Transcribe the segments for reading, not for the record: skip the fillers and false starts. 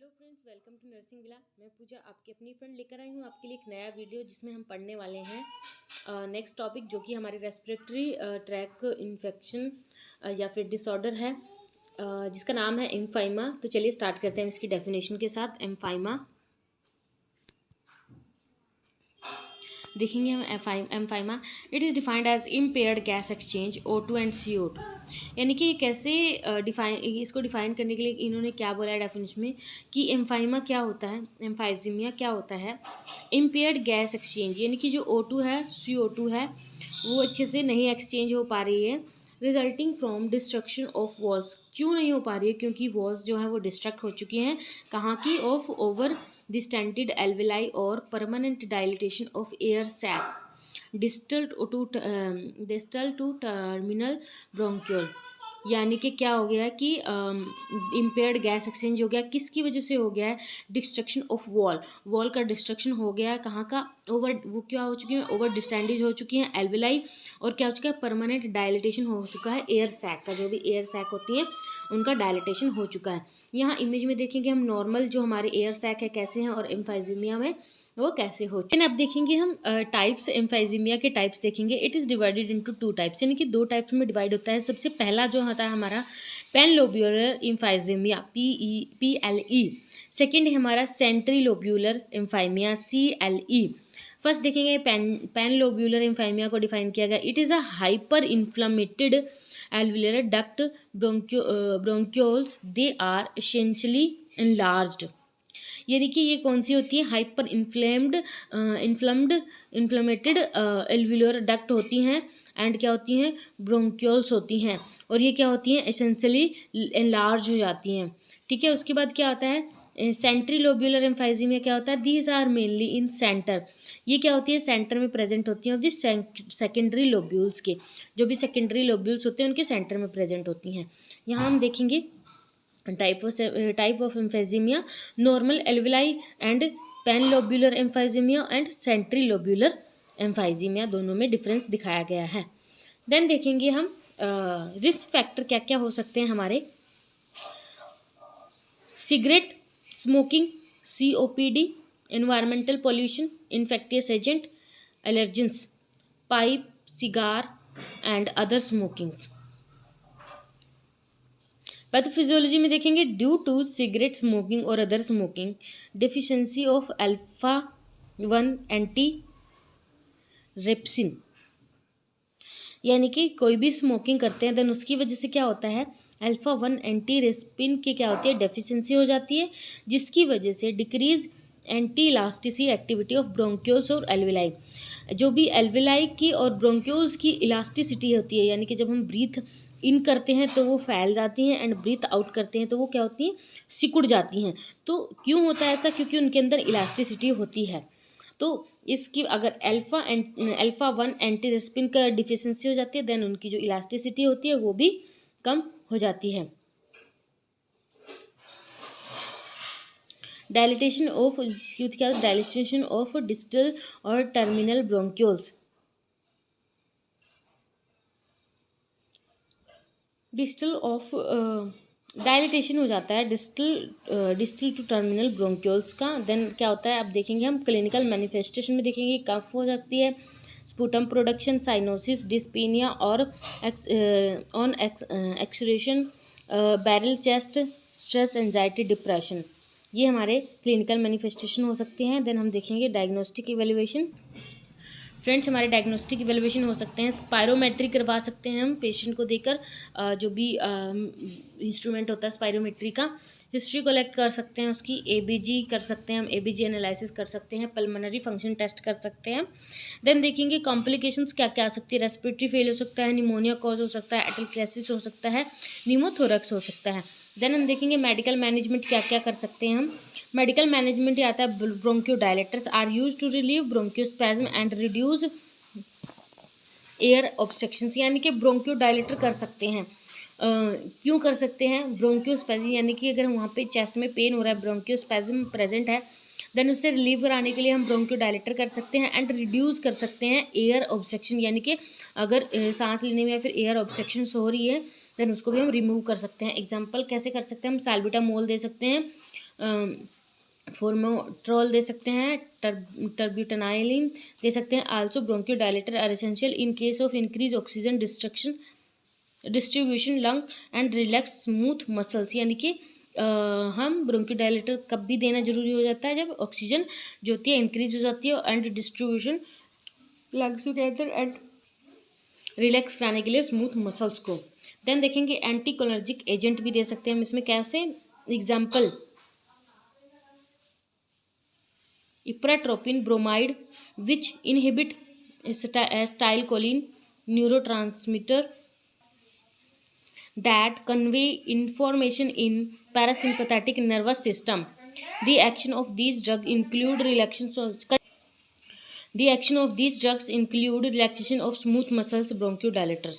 Hello friends, welcome to nursing villa. मैं पूजा आपकी अपनी फ्रेंड लेकर आई हूँ आपके लिए एक नया वीडियो जिसमें हम पढ़ने वाले हैं नेक्स्ट टॉपिक जो कि हमारी रेस्पिरेटरी ट्रैक इन्फेक्शन या फिर डिसऑर्डर है जिसका नाम है एम्फाइमा। तो चलिए स्टार्ट करते हैं इसकी डेफिनेशन के साथ। एम्फाइमा देखेंगे हम। Emphysema it is defined as impaired gas exchange O2 and CO2। यानी कि कैसे इसको डिफाइन करने के लिए इन्होंने क्या बोला है डेफिनेशन में कि एम्फाइमा क्या होता है, एम्फाइजीमिया क्या होता है। इम्पेयर्ड गैस एक्सचेंज यानी कि जो O2 है, CO2 है, वो अच्छे से नहीं एक्सचेंज हो पा रही है, resulting from destruction of walls. क्यों नहीं हो पा रही है? क्योंकि वॉल्स जो है वो डिस्ट्रक्ट हो चुकी हैं। कहाँ की? ऑफ ओवर डिस्टेंटेड एल्वेलाई और permanent dilatation of air sacs distal to terminal bronchiole. यानी कि क्या हो गया कि इम्पेयर्ड गैस एक्सचेंज हो गया। किसकी वजह से हो गया है? डिस्ट्रक्शन ऑफ वॉल का डिस्ट्रक्शन हो गया है। कहाँ का? ओवर, वो क्या हो चुकी है? ओवर डिस्टेंडेज हो चुकी हैं एल्वेलाई, और क्या हो चुका है? परमानेंट डायलिटेशन हो चुका है एयर सैक का। जो भी एयर सैक होती है उनका डायलिटेशन हो चुका है। यहाँ इमेज में देखेंगे हम नॉर्मल जो हमारे एयर सैक है कैसे हैं और एम्फाइजीमिया में वो कैसे हो। लेकिन अब देखेंगे हम टाइप्स, एम्फाइजीमिया के टाइप्स देखेंगे। It is divided into 2 types, यानी कि 2 टाइप्स में डिवाइड होता है। सबसे पहला जो होता है हमारा पैनलोब्यूलर एम्फाइजीमिया PLE। सेकेंड है हमारा centrilobular emphysema CLE। First देखेंगे पैनलोब्यूलर एम्फाइमिया को डिफाइन किया गया। It is a hyper inflamed alveolar duct bronchioles, they are essentially enlarged। यानी कि ये कौन सी होती है? हाइपर इन्फ्लेमेटेड एल्वुलर डक्ट होती हैं एंड क्या होती हैं? ब्रोंक्यूल्स होती हैं, और ये क्या होती हैं? एसेंशियली एनलार्ज हो जाती हैं। ठीक है, उसके बाद क्या होता है? सेंट्री लोब्यूलर एम्फाइजीमिया क्या होता है? These are mainly in centre. ये क्या होती है? सेंटर में प्रेजेंट होती हैं ऑफ द सेकेंडरी लोब्यूल्स के। जो भी सेकेंडरी लोब्यूल्स होते हैं उनके सेंटर में प्रेजेंट होती हैं। यहाँ हम देखेंगे type of emphysema, normal alveoli and panlobular emphysema and centrilobular emphysema, दोनों में डिफरेंस दिखाया गया है। देन देखेंगे हम रिस्क फैक्टर क्या क्या हो सकते हैं हमारे। Cigarette smoking, COPD, environmental pollution, infectious agent, allergens, pipe, cigar and other smoking। पैथोफिजियोलॉजी में देखेंगे ड्यू टू सिगरेट स्मोकिंग और other smoking, deficiency of alpha one anti trypsin. यानी कि कोई भी स्मोकिंग करते हैं देन उसकी वजह से क्या होता है? अल्फा-1 एंटी रेस्पिन की क्या होती है? डेफिशिएंसी हो जाती है, जिसकी वजह से decrease anti elastase activity of bronchioles और एल्वेलाई। जो भी एल्वेलाई की और ब्रोंक्यूल्स की इलास्टिसिटी होती है, यानी कि जब हम ब्रीथ इन करते हैं तो वो फैल जाती हैं एंड ब्रीथ आउट करते हैं तो वो क्या होती हैं? सिकुड़ जाती हैं। तो क्यों होता है ऐसा? क्योंकि उनके अंदर इलास्टिसिटी होती है। तो इसकी अगर अल्फा-1 एंटी रेस्पिन का डिफिशिएंसी हो जाती है देन उनकी जो इलास्टिसिटी होती है वो भी कम हो जाती है। डायलिटेशन ऑफ क्या? डायलिटेशन ऑफ डिस्टल और terminal bronchioles. Distal of dilatation हो जाता है डिस्टल टू टर्मिनल ब्रोंक्यूल्स का। देन क्या होता है? अब देखेंगे हम क्लिनिकल मैनिफेस्टेशन में देखेंगे कफ हो सकती है, स्पूटम प्रोडक्शन, साइनोसिस, डिस्पीनिया और on एक्सरेशन, barrel chest, stress, anxiety, depression. ये हमारे क्लिनिकल मैनिफेस्टेशन हो सकते हैं। देन हम देखेंगे डायग्नोस्टिक इवेल्युएशन। फ्रेंड्स, हमारे डायग्नोस्टिक इवेल्युएशन हो सकते हैं। स्पायरोमेट्री करवा सकते हैं हम पेशेंट को देकर, जो भी इंस्ट्रूमेंट होता है स्पायरोमेट्री का। हिस्ट्री कलेक्ट कर सकते हैं उसकी, ABG कर सकते हैं हम, ABG एनालिसिस कर सकते हैं, पल्मोनरी फंक्शन टेस्ट कर सकते हैं। देन देखेंगे कॉम्प्लिकेशंस क्या क्या आ सकती है। रेस्पिरेटरी फेल हो सकता है, निमोनिया कॉज हो सकता है, एटलक्लेसिस हो सकता है, न्यूमोथोरक्स हो सकता है। देन हम देखेंगे मेडिकल मैनेजमेंट क्या क्या कर सकते हैं हम। मेडिकल मैनेजमेंट आता है bronchodilators are use to relieve bronchospasm and reduce air obstructions. यानी कि ब्रोंक्योडायलेटर कर सकते हैं। क्यों कर सकते हैं? ब्रोंक्योस्पैज्म यानी कि अगर वहाँ पे चेस्ट में पेन हो रहा है, ब्रोंक्योस्पैज्म प्रेजेंट है, देन उससे रिलीव कराने के लिए हम ब्रोंक्योडायलेटर कर सकते हैं एंड रिड्यूस कर सकते हैं एयर ऑब्स्ट्रक्शन। यानी कि अगर सांस लेने में या फिर एयर ऑब्स्ट्रक्शन हो रही है देन उसको भी हम रिमूव कर सकते हैं। एग्जाम्पल कैसे कर सकते हैं हम? साल्बिटामोल दे सकते हैं, फॉर्मोट्रोल दे सकते हैं, टर्ब्यूटेनाइलिन दे सकते हैं। Also bronchodilator are essential in case of increase oxygen distribution lung and relax smooth muscles. यानी कि हम ब्रोंकियोडायलेटर कब भी देना जरूरी हो जाता है, जब ऑक्सीजन जो होती है इंक्रीज हो जाती है एंड डिस्ट्रीब्यूशन लंग्स के अंदर एंड रिलैक्स कराने के लिए स्मूथ मसल्स को। देन देखेंगे एंटीकोलर्जिक एजेंट भी दे सकते हैं हम इसमें। कैसे? Example ipratropium bromide which inhibit acetylcholine neurotransmitter that convey information in parasympathetic nervous system. The action of these drugs include relaxation of smooth muscles, bronchodilators.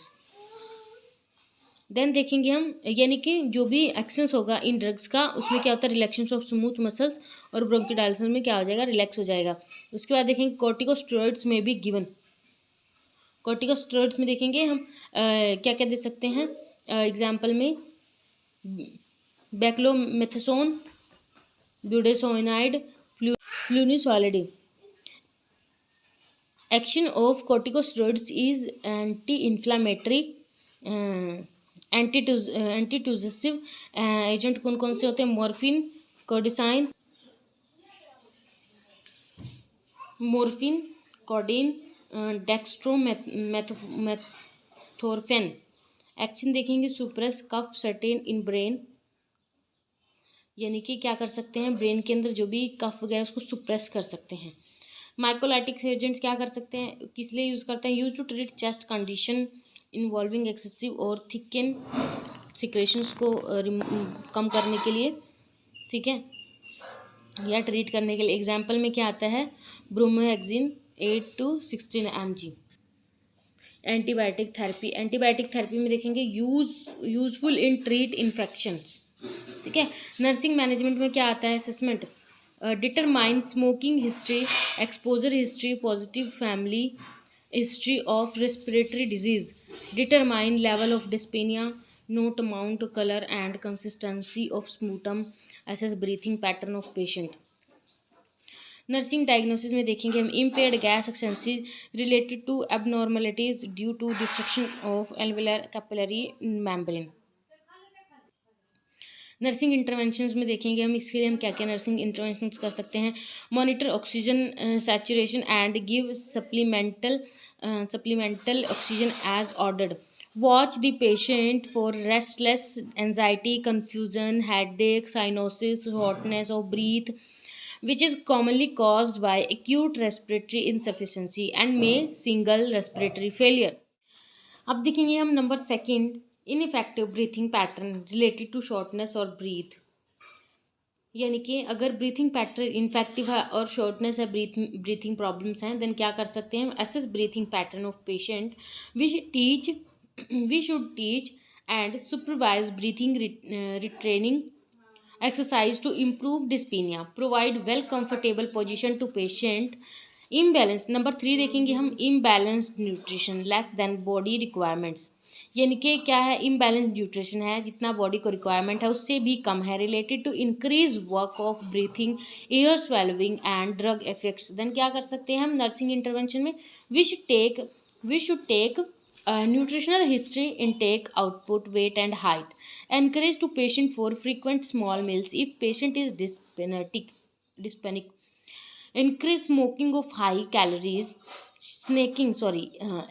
Then देखेंगे हम, यानी कि जो भी एक्शंस होगा इन ड्रग्स का, उसमें क्या होता है? रिलैक्सेशन ऑफ स्मूथ मसल्स, और ब्रोंकोडायलेशन में क्या हो जाएगा? रिलैक्स हो जाएगा। उसके बाद देखेंगे कॉर्टिकोस्टेरॉइड्स में भी गिवन। कॉर्टिकोस्टेरॉइड्स में देखेंगे हम क्या क्या दे सकते हैं। एग्जाम्पल में beclomethasone, budesonide, flunisolide. Action of corticosteroids is anti inflammatory, antitussive agent कौन कौन से होते हैं? Morphine, codeine, dextromethorphan. एक्शन देखेंगे suppress cough centre in brain, यानी कि क्या कर सकते हैं? ब्रेन के अंदर जो भी कफ वगैरह उसको सुप्रेस कर सकते हैं। माइकोलाइटिक एजेंट्स क्या कर सकते हैं, किस लिए यूज़ करते हैं? Use to treat chest condition involving excessive और थिकन सिक्रेशंस को कम करने के लिए, ठीक है, या ट्रीट करने के लिए। एग्जाम्पल में क्या आता है? Bromhexine 8 to 16 mg। Antibiotic therapy में देखेंगे यूजफुल इन ट्रीट इन्फेक्शंस, ठीक है। नर्सिंग मैनेजमेंट में क्या आता है? Assessment determine smoking history, exposure history, positive family history of respiratory disease, determine level of dyspnoea, note amount, colour and consistency of sputum, assess breathing pattern of patient. Nursing diagnosis में देखेंगे हम impaired gas exchanges related to abnormalities due to destruction of alveolar capillary membrane. Nursing interventions में देखेंगे हम, इसके लिए हम क्या क्या नर्सिंग इंटरवेंशंस कर सकते हैं। Monitor oxygen saturation and give supplemental oxygen as ordered. Watch the patient for restless, anxiety, confusion, headache, cyanosis, shortness of breath, which is commonly caused by acute respiratory insufficiency and may single respiratory failure. अब देखेंगे हम number second, ineffective breathing pattern related to shortness और breath. यानी कि अगर breathing pattern infective है और shortness है, ब्रीथिंग प्रॉब्लम्स हैं, देन क्या कर सकते हैं? Assess breathing pattern of patient, we should teach and supervise breathing retraining exercise to improve dyspnea, provide well comfortable position to patient। imbalance number 3 देखेंगे हम, imbalanced nutrition less than body requirements। यानी कि क्या है? imbalanced न्यूट्रिशन है, जितना body को requirement है उससे भी कम है, related to increase work of breathing, air swallowing and drug effects. Then क्या कर सकते हैं हम नर्सिंग इंटरवेंशन में? We should take nutritional history, intake, output, weight and height। encourage to patient for frequent small meals if patient is dyspneic। encourage smoking of high calories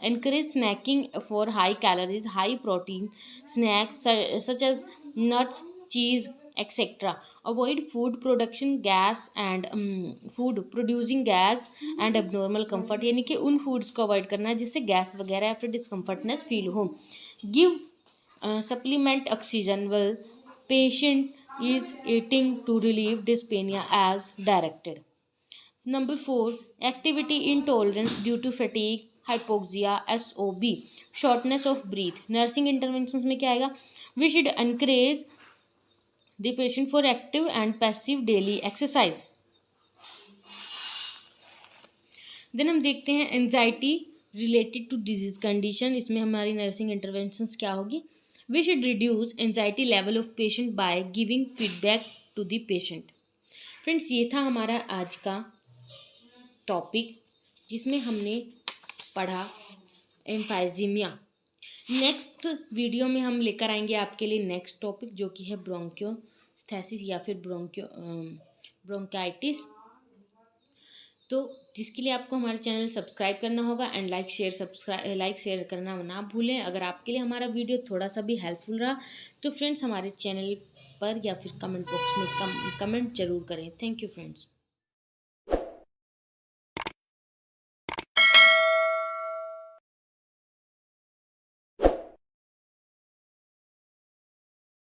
encourage snacking for high calories, high protein snacks such as nuts, cheese, etc। avoid food producing gas and abnormal comfort। यानी कि उन foods को avoid करना है जिससे gas वगैरह या फिर डिस्कम्फर्टनेस फील हो। Give supplement oxygen well patient is eating to relieve dyspnoea as directed. Number 4, activity intolerance due to fatigue, hypoxia, SOB, shortness of breath. Nursing interventions में क्या आएगा? We should encourage the patient for active and passive daily exercise. Then हम देखते हैं anxiety related to disease condition. इसमें हमारी nursing interventions क्या होगी? We should reduce anxiety level of patient by giving feedback to the patient. Friends, ये था हमारा आज का टॉपिक जिसमें हमने पढ़ा एम्फाइजीमिया। नेक्स्ट वीडियो में हम लेकर आएंगे आपके लिए नेक्स्ट टॉपिक, जो कि है ब्रोंकियोस्थेसिस या फिर ब्रोंकाइटिस। तो जिसके लिए आपको हमारा चैनल सब्सक्राइब करना होगा एंड लाइक शेयर करना ना भूलें। अगर आपके लिए हमारा वीडियो थोड़ा सा भी हेल्पफुल रहा तो फ्रेंड्स हमारे चैनल पर या फिर कमेंट बॉक्स में कमेंट जरूर करें। Thank you friends.